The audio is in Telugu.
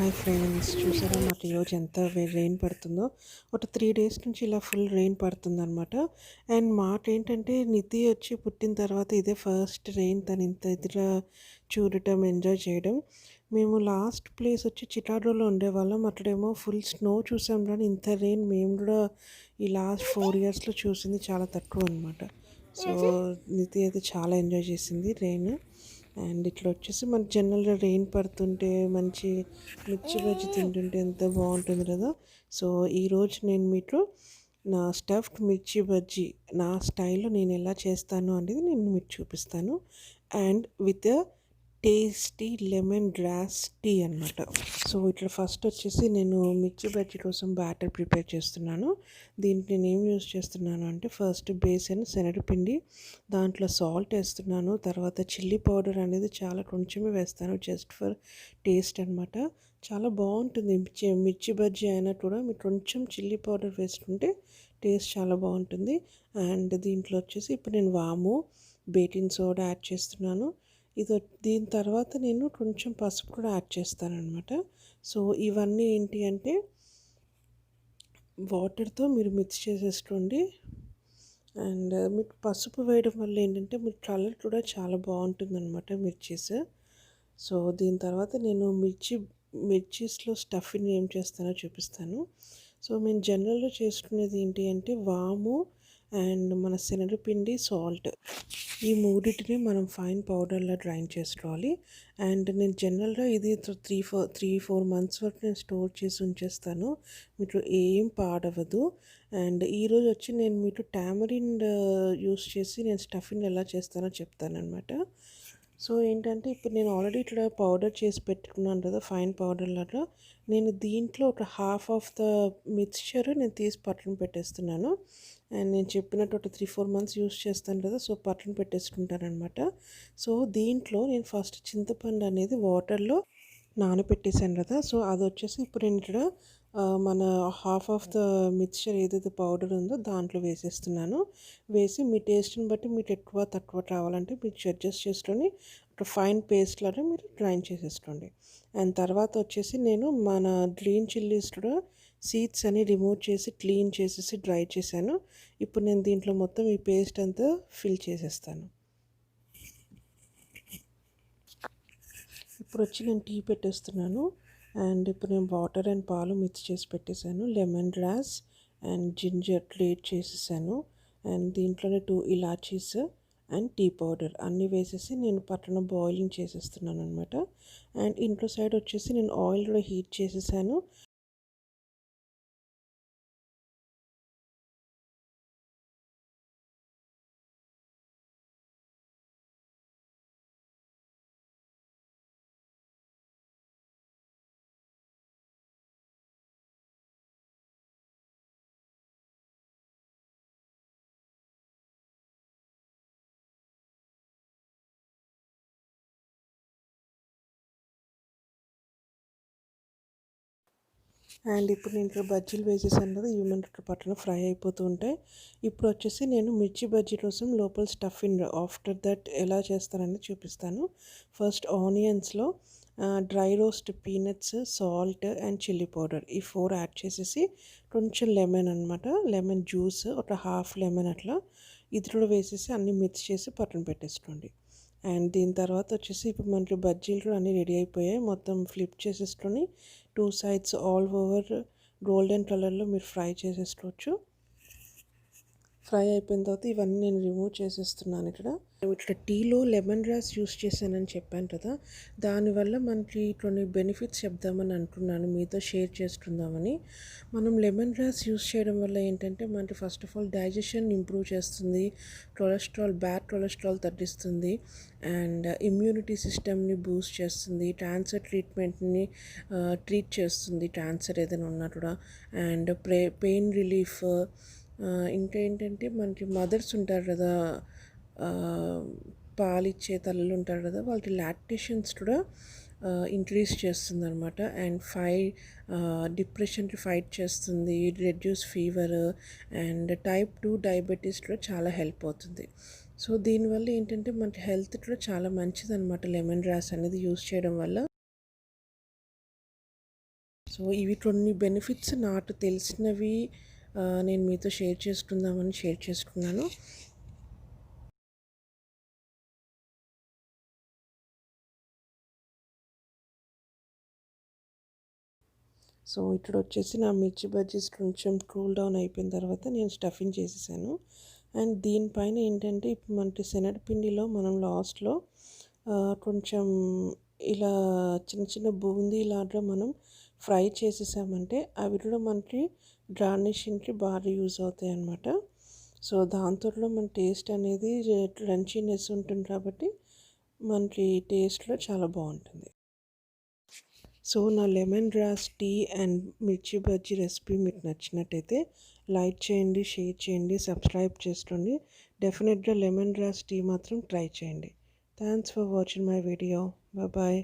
హాయ్ ఫ్రెండ్స్, చూసారా మాకు ఈరోజు ఎంత రెయిన్ పడుతుందో. ఒక 3 days నుంచి ఇలా ఫుల్ రెయిన్ పడుతుందనమాట. అండ్ మాకేంటంటే నిధి వచ్చి పుట్టిన తర్వాత ఇదే ఫస్ట్ రెయిన్ తను ఇంత ఎదుర చూడటం, ఎంజాయ్ చేయడం. మేము లాస్ట్ ప్లేస్ వచ్చి చికాగోలో ఉండేవాళ్ళం. అక్కడేమో ఫుల్ స్నో చూసాం, కానీ ఇంత రెయిన్ మేము కూడా ఈ లాస్ట్ 4 yearsలో చూసింది చాలా తక్కువ అనమాట. సో నిధి అయితే చాలా ఎంజాయ్ చేసింది రెయిన్. అండ్ ఇట్లా వచ్చేసి మనకి జనరల్గా రెయిన్ పడుతుంటే మంచి మిర్చి బజ్జి తింటుంటే ఎంత బాగుంటుంది కదా. సో ఈరోజు నేను మీకు నా స్టఫ్డ్ మిర్చి బజ్జీ నా స్టైల్లో నేను ఎలా చేస్తాను అనేది నేను మీకు చూపిస్తాను. And with tasty lemongrass tea అనమాట. సో ఇట్లా ఫస్ట్ వచ్చేసి నేను మిర్చి బజ్జీ కోసం బ్యాటర్ ప్రిపేర్ చేస్తున్నాను. దీనికి నేను ఏం యూస్ చేస్తున్నాను అంటే ఫస్ట్ బేసన్ శనగపిండి, దాంట్లో సాల్ట్ వేస్తున్నాను. తర్వాత చిల్లీ పౌడర్ అనేది చాలా కొంచెమే వేస్తాను, జస్ట్ ఫర్ టేస్ట్ అనమాట. చాలా బాగుంటుంది మిర్చి బజ్జీ అయినా కూడా మీరు కొంచెం చిల్లీ పౌడర్ వేసుకుంటే టేస్ట్ చాలా బాగుంటుంది. అండ్ దీంట్లో వచ్చేసి ఇప్పుడు నేను వాము, బేకింగ్ సోడా యాడ్ చేస్తున్నాను. దీని తర్వాత నేను కొంచెం పసుపు కూడా యాడ్ చేస్తానన్నమాట. సో ఇవన్నీ ఏంటి అంటే వాటర్తో మీరు మిక్స్ చేసేసుకోండి. అండ్ మీకు పసుపు వేయడం వల్ల ఏంటంటే మీకు కలర్ కూడా చాలా బాగుంటుందన్నమాట మిర్చీస్. సో దీని తర్వాత నేను మిర్చీస్లో స్టఫింగ్ ఏం చేస్తానో చూపిస్తాను. సో మేము జనరల్గా చేసుకునేది ఏంటి అంటే వాము అండ్ మన శనగపిండి, సాల్ట్, ఈ మూడింటిని మనం ఫైన్ పౌడర్లా గ్రైండ్ చేసుకోవాలి. అండ్ నేను జనరల్గా ఇది 3-4 months వరకు నేను స్టోర్ చేసి ఉంచేస్తాను, మీకు ఏం పాడవదు. అండ్ ఈరోజు వచ్చి నేను మీకు టామరిండ్ యూస్ చేసి నేను స్టఫింగ్ ఎలా చేస్తానో చెప్తానమాట. సో ఏంటంటే ఇప్పుడు నేను ఆల్రెడీ ఇక్కడ పౌడర్ చేసి పెట్టుకున్నాను కదా, ఫైన్ పౌడర్ లాగా. నేను దీంట్లో ఒక హాఫ్ ఆఫ్ ద మిక్స్చర్ నేను తీసి పక్కన పెట్టేస్తున్నాను. అండ్ నేను చెప్పినట్టు ఒక 3-4 months యూస్ చేస్తాను కదా, సో పక్కన పెట్టేసుకుంటానమాట. సో దీంట్లో నేను ఫస్ట్ చింతపండు అనేది వాటర్లో నానబెట్టేసాను కదా, సో అది వచ్చేసి ఇప్పుడు నేను ఇక్కడ మన హాఫ్ ఆఫ్ ద మిక్స్చర్ ఏదైతే పౌడర్ ఉందో దాంట్లో వేసేస్తున్నాను. వేసి మీ టేస్ట్ని బట్టి మీకు ఎక్కువ తక్కువ కావాలంటే మీరు అడ్జస్ట్ చేసుకొని ఒక ఫైన్ పేస్ట్ లాగా మీరు గ్రైండ్ చేసేసుకోండి. అండ్ తర్వాత వచ్చేసి నేను మన గ్రీన్ చిల్లీస్ కూడా సీడ్స్ అని రిమూవ్ చేసి క్లీన్ చేసేసి డ్రై చేశాను. ఇప్పుడు నేను దీంట్లో మొత్తం ఈ పేస్ట్ అంతా ఫిల్ చేసేస్తాను. ఇప్పుడు వచ్చి నేను టీ పెట్టేస్తున్నాను. అండ్ ఇప్పుడు నేను వాటర్ అండ్ పాలు మిక్స్ చేసి పెట్టేశాను. Lemon grass and ginger great చేసేసాను. అండ్ దీంట్లోనే 2 ఇలాచీస్ అండ్ టీ పౌడర్ అన్నీ వేసేసి నేను పక్కన బాయిలింగ్ చేసేస్తున్నాను అనమాట. అండ్ ఇంకో సైడ్ వచ్చేసి నేను ఆయిల్ కూడా హీట్ చేసేసాను. అండ్ ఇప్పుడు నేను ఇక్కడ బజ్జీలు వేసేసాను కదా, ఇవి మనకి పక్కన ఫ్రై అయిపోతూ ఉంటాయి. ఇప్పుడు వచ్చేసి నేను మిర్చి బజ్జీ కోసం లోపల స్టఫింగ్ ఆఫ్టర్ దట్ ఎలా చేస్తానని చూపిస్తాను. ఫస్ట్ ఆనియన్స్లో dry roast peanuts, salt and chilli powder ఈ 4 యాడ్ చేసేసి కొంచెం లెమన్ అనమాట, లెమన్ జ్యూస్ ఒక హాఫ్ లెమన్ అట్లా ఇది కూడా వేసేసి అన్నీ మిక్స్ చేసి పక్కన పెట్టేసుకోండి. అండ్ దీని తర్వాత వచ్చేసి ఇప్పుడు మనకి బజ్జీలు కూడా అన్నీ రెడీ అయిపోయాయి. మొత్తం ఫ్లిప్ చేసేసుకొని 2 sides ఆల్ ఓవర్ గోల్డెన్ కలర్లో మీరు ఫ్రై చేసేసుకోవచ్చు. ఫ్రై అయిపోయిన తర్వాత ఇవన్నీ నేను రిమూవ్ చేసేస్తున్నాను. ఇక్కడ టీలో లెమన్ గ్రాస్ యూస్ చేశానని చెప్పాను కదా, దానివల్ల మనకి కొన్ని బెనిఫిట్స్ చెప్దామని అనుకున్నాను, మీతో షేర్ చేసుకుందామని. మనం లెమన్ గ్రాస్ యూస్ చేయడం వల్ల ఏంటంటే మనకి first of all digestion improve చేస్తుంది, బ్యాడ్ కొలెస్ట్రాల్ తగ్గిస్తుంది, అండ్ ఇమ్యూనిటీ సిస్టమ్ని బూస్ట్ చేస్తుంది, క్యాన్సర్ ట్రీట్మెంట్ని ట్రీట్ చేస్తుంది, క్యాన్సర్ ఏదైనా ఉన్నా కూడా. అండ్ పెయిన్ రిలీఫ్, ఇంకా ఏంటంటే మనకి మదర్స్ ఉంటారు కదా, పాలిచ్చే తల్లులు ఉంటారు కదా, వాళ్ళకి లాక్టేషన్స్ కూడా ఇంక్రీజ్ చేస్తుంది అనమాట. అండ్ డిప్రెషన్కి ఫైట్ చేస్తుంది, reduce fever, and type 2 diabetes కూడా చాలా హెల్ప్ అవుతుంది. సో దీనివల్ల ఏంటంటే మనకి హెల్త్ కూడా చాలా మంచిది అనమాట లెమన్ గ్రాస్ అనేది యూస్ చేయడం వల్ల. సో ఇవి కొన్ని బెనిఫిట్స్ నాకు తెలిసినవి నేను మీతో షేర్ చేసుకున్నాను. సో ఇక్కడ వచ్చేసి నా మిర్చి బజ్జీస్ కొంచెం కూల్ డౌన్ అయిపోయిన తర్వాత నేను స్టఫింగ్ చేసేసాను. అండ్ దీనిపైన ఏంటంటే ఇప్పుడు మనకి శనగపిండిలో మనం లాస్ట్లో కొంచెం ఇలా చిన్న చిన్న బూందీలాగా మనం ఫ్రై చేసేసామంటే అవి కూడా మనకి గార్నిషింగ్కి బాగా యూజ్ అవుతాయి అన్నమాట. సో దాంతో మన టేస్ట్ అనేది క్రంచీనెస్ ఉంటుంది కాబట్టి మనకి టేస్ట్లో చాలా బాగుంటుంది. సో నా లెమన్ గ్రాస్ టీ అండ్ మిర్చి బజ్జీ రెసిపీ మీకు నచ్చినట్టయితే లైక్ చేయండి, షేర్ చేయండి, సబ్స్క్రైబ్ చేసుకోండి. డెఫినెట్గా లెమన్ గ్రాస్ టీ మాత్రం ట్రై చేయండి. Thanks for watching my video. Bye.